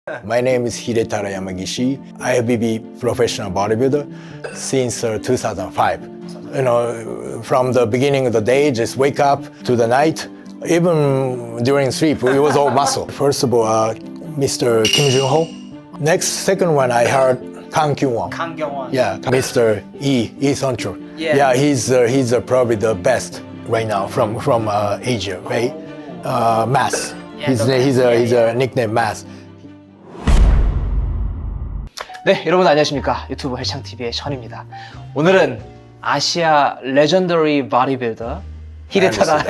My name is Hidetara Yamagishi. IFBB professional bodybuilder since 2005. You know, from the beginning of the day, just wake up to the night, even during sleep, it was all muscle. First of all, Mr. Kim Jun-ho. Next, second one, I heard Kang Kyung-won. Kang Kyung-won. Yeah, Mr. Lee Sun-chul. Yeah. He's probably the best right now from Asia, right? Mass. He's a nickname Mass. 네, 여러분 안녕하십니까? 유튜브 헬창TV의 션입니다. 오늘은 아시아 레전더리 바디빌더 히데타다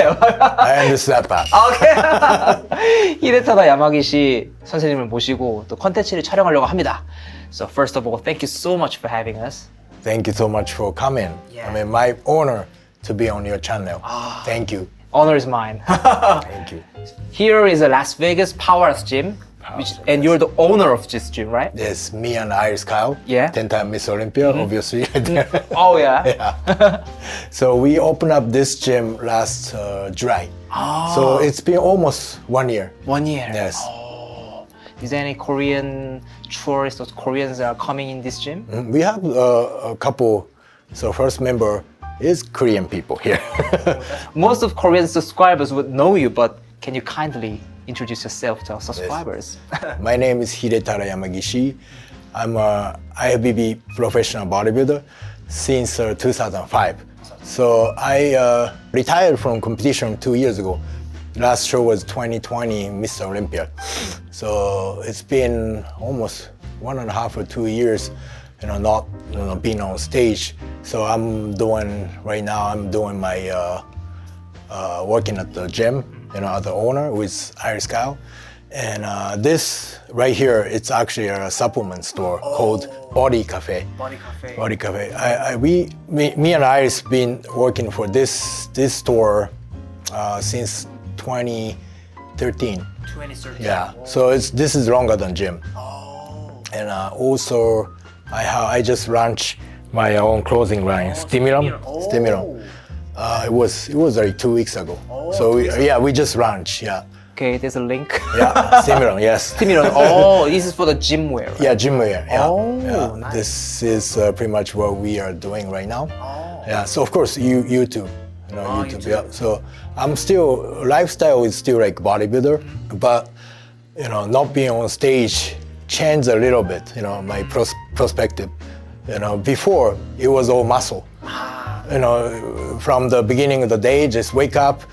I understand that. 오케이. 히데타다 야마기시 선생님을 모시고 또 컨텐츠를 촬영하려고 합니다. So first of all, thank you so much for having us. Thank you so much for coming. Yeah. I mean, my honor to be on your channel. Thank you. Honor is mine. Thank you. Here is a Las Vegas Powerhouse Gym, and you're the owner of this gym, right? Yes, me and Iris Kyle. Yeah. 10-time Miss Olympia, obviously. Oh yeah. Yeah. So we opened up this gym last July. So it's been almost 1 year. 1 year. Yes. Is there any Korean tourists or Koreans that are coming in this gym? We have a couple. So first member is Korean people here. Most of Korean subscribers would know you, but can you kindly introduce yourself to our subscribers? My name is Hidetara Yamagishi. I'm a IFBB professional bodybuilder since 2005. So I retired from competition 2 years ago. Last show was 2020 Miss Olympia. So it's been almost 1.5 or 2 years, not being on stage. So I'm doing my working at the gym, as the owner with Iris Kyle. And this right here, it's actually a supplement store called Body Cafe. Body Cafe. Body Cafe. Me and Iris been working for this store since 2013. 2013. Yeah. So this is longer than gym. And also, I just launched my own clothing line, Stimiram. It was like 2 weeks ago. So we just launched. Yeah. Okay, there's a link. Yeah. Stimiram. Yes. Stimiram. Oh, this is for the gym wear. Right? Yeah, gym wear. Yeah. Oh, Yeah. nice. This is pretty much what we are doing right now. Yeah. So of course, YouTube. YouTube. YouTube. Yeah. So I'm still lifestyle is still like bodybuilder, but not being on stage changed a little bit. My perspective. Before it was all muscle. From the beginning of the day, just wake up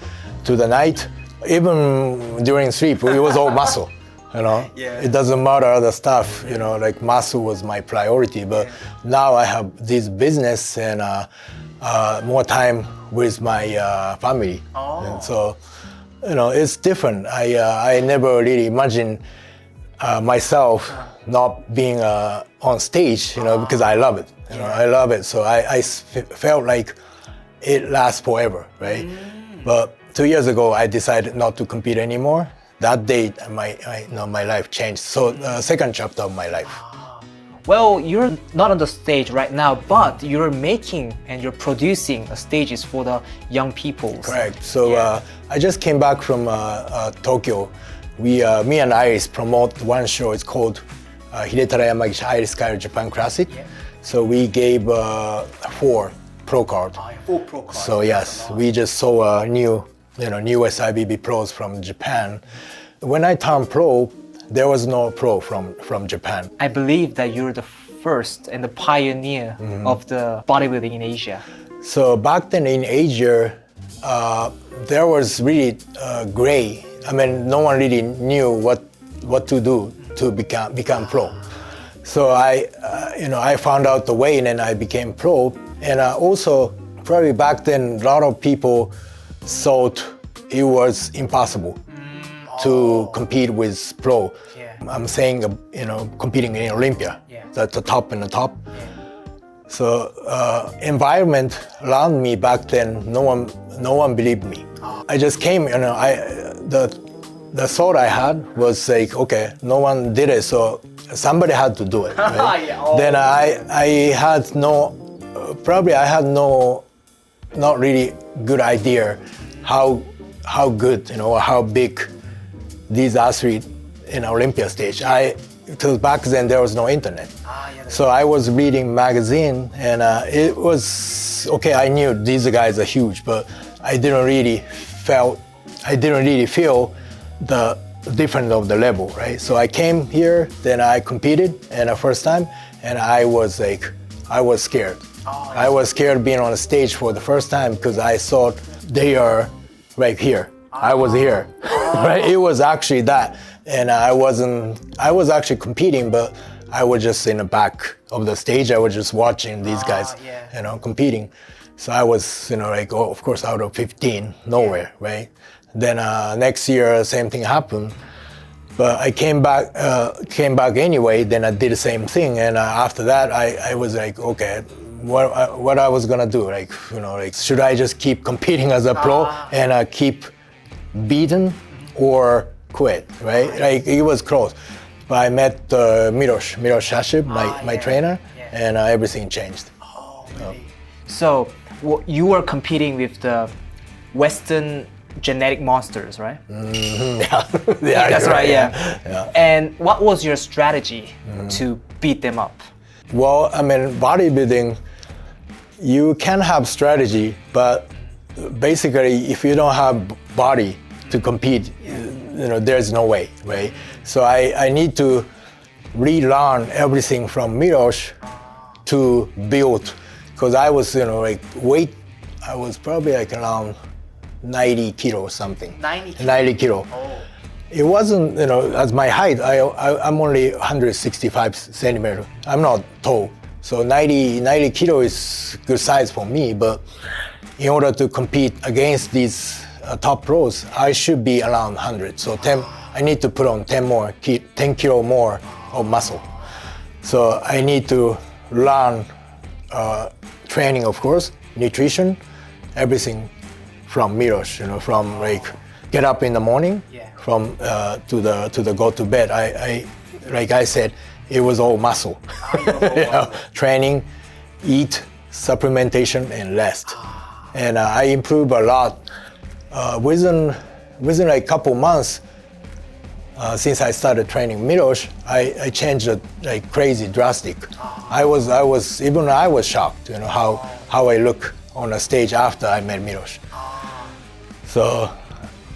to the night, even during sleep, it was all muscle. Yeah. It doesn't matter other stuff. Like muscle was my priority, but now I have this business and more time with my family. And so, it's different. I never really imagined myself not being on stage, because I love it. I love it. So I felt like it lasts forever, right? But 2 years ago, I decided not to compete anymore. That day, my life changed. So second chapter of my life. Well, you're not on the stage right now, but you're making and you're producing stages for the young people. Correct. So I just came back from Tokyo. Me and Iris promote one show. It's called Hidetara Yamagishi Iris Kyle Japan Classic. Yeah. So we gave 4 pro cards. Full pro card. So yes, we just saw newest IBB pros from Japan. When I turned pro, there was no pro from Japan. I believe that you're the first and the pioneer of the bodybuilding in Asia. So back then in Asia, there was really gray. I mean, no one really knew what to do to become pro. So I found out the way, and then I became pro. And also, probably back then, a lot of people thought it was impossible to compete with pro. Yeah. I'm saying, competing in Olympia, Yeah. that's the top and the top. So environment around me back then, no one believed me. I just came, the thought I had was like, okay, no one did it, so somebody had to do it. Right? Yeah. Then I had not really good idea how good, how big these athletes in Olympia stage. Because back then there was no internet. So I was reading magazine, and it was okay. I knew these guys are huge, but I didn't really feel the difference of the level, right? So I came here, then I competed, and the first time, and I was scared. I was scared being on the stage for the first time because I thought they are right here. I was here, right? It was actually that, and I was actually competing, but I was just in the back of the stage. I was just watching these guys, competing. So I was, of course, out of 15, nowhere, right? Then next year, same thing happened, but I came back anyway. Then I did the same thing, and after that, I was like, okay, what I was gonna do? Should I just keep competing as a pro and keep beaten, or quit? Right? It was close. But I met Miloš Hashib, my trainer, and everything changed. Oh, really? So you were competing with the Western genetic monsters, right? Mm-hmm. Yeah, that's right. Yeah. And what was your strategy to beat them up? Well, I mean, bodybuilding, you can have strategy, but basically, if you don't have body to compete, there's no way, right? So I need to relearn everything from Miloš to build, because I was, weight, I was probably around 90 kilo or something. 90 kilo. Oh. It wasn't, as my height, I'm only 165 centimeters. I'm not tall. So 90 kilo is good size for me, but in order to compete against these top pros, I should be around 100. So I need to put on 10 kilo more of muscle. So I need to learn training, of course, nutrition, everything from Miloš, from get up in the morning, from to the go to bed. Like I said, it was all muscle. Training, eat, supplementation, and rest. And I improved a lot. Within a couple months, since I started training Miloš, I changed crazy, drastic. I was shocked, how I look on a stage after I met Miloš. So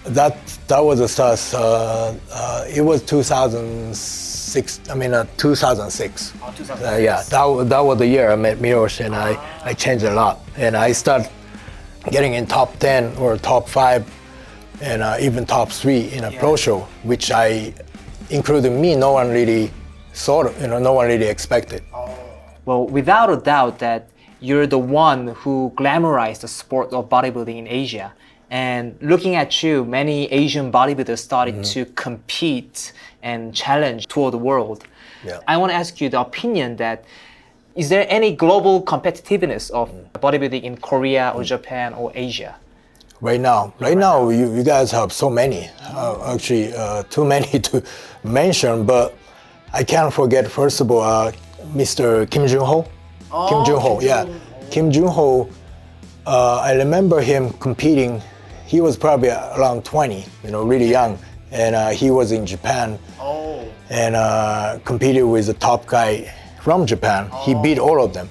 that was a start. It was 2006. 2006. Oh, 2006. That was the year I met Miloš, and I changed a lot. And I started getting in top 10 or top 5, and even top 3 in a pro show, which including me, no one really no one really expected. Well, without a doubt that you're the one who glamorized the sport of bodybuilding in Asia. And looking at you, many Asian bodybuilders started to compete and challenge toward the world. Yeah. I want to ask you the opinion that, is there any global competitiveness of bodybuilding in Korea or Japan or Asia? Right now, you guys have so many, actually too many to mention, but I can't forget, first of all, Mr. Kim Jun-ho. Kim Jun-ho, I remember him competing. He was probably around 20, really young, and he was in Japan and competed with the top guy from Japan. He beat all of them.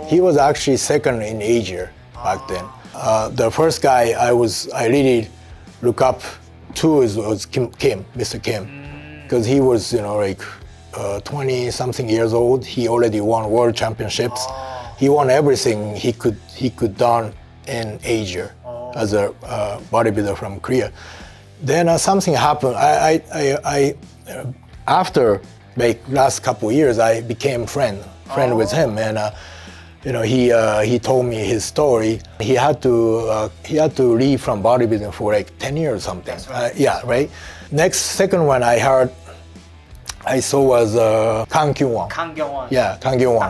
He was actually second in Asia back then. The first guy I really look up to was Mr. Kim, because he was 20-something years old. He already won world championships. He won everything he could done in Asia as a bodybuilder from Korea. Then something happened. I after last couple of years, I became friend with him, and he told me his story. He had to leave from bodybuilding for 10 years or something. Right. Second one I saw was Kang Kyung-won. Kang Kyung-won.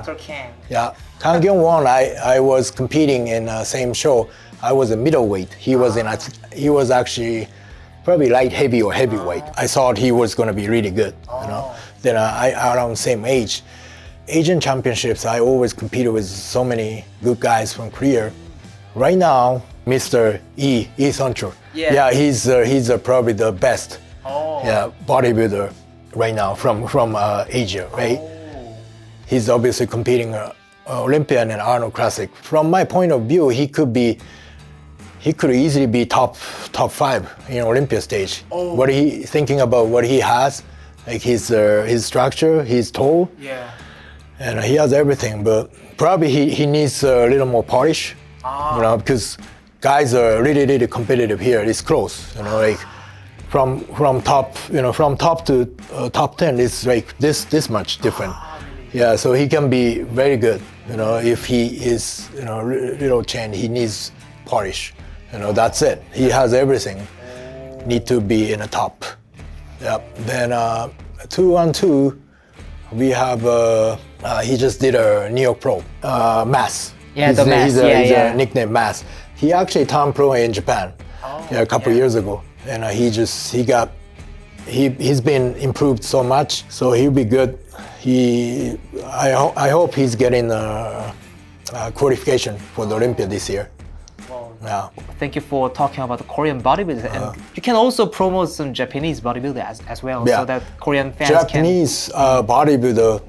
Dr. Kang. Yeah, Kang Kyung-won. I was competing in the same show. I was a middleweight. He was actually probably light heavy or heavyweight. I thought he was going to be really good. Then around same age. Asian championships, I always competed with so many good guys from Korea. Right now, Mr. Lee Sun-chul. Yeah, he's probably the best bodybuilder right now from Asia, right? He's obviously competing Olympian and Arnold Classic. From my point of view, he could easily be top 5 in Olympia stage. What he thinking about what he has, like his structure, he's tall, and he has everything. But probably he needs a little more polish, because guys are really competitive here. It's close, like from top to top 10, it's like this much different. Yeah, so he can be very good. If he is little Chen, he needs polish. That's it. He has everything. Need to be in the top. Yep. Then 2-on-2, we have he just did a New York Pro, Mass. Yeah, the Mass. He's a nickname Mass. He actually turned pro in Japan a couple years ago, and he's been improved so much. So he'll be good. I hope he's getting qualification for the Olympia this year. Yeah. Thank you for talking about the Korean bodybuilders, and you can also promote some Japanese bodybuilders as well, so that Korean fans Japanese bodybuilder,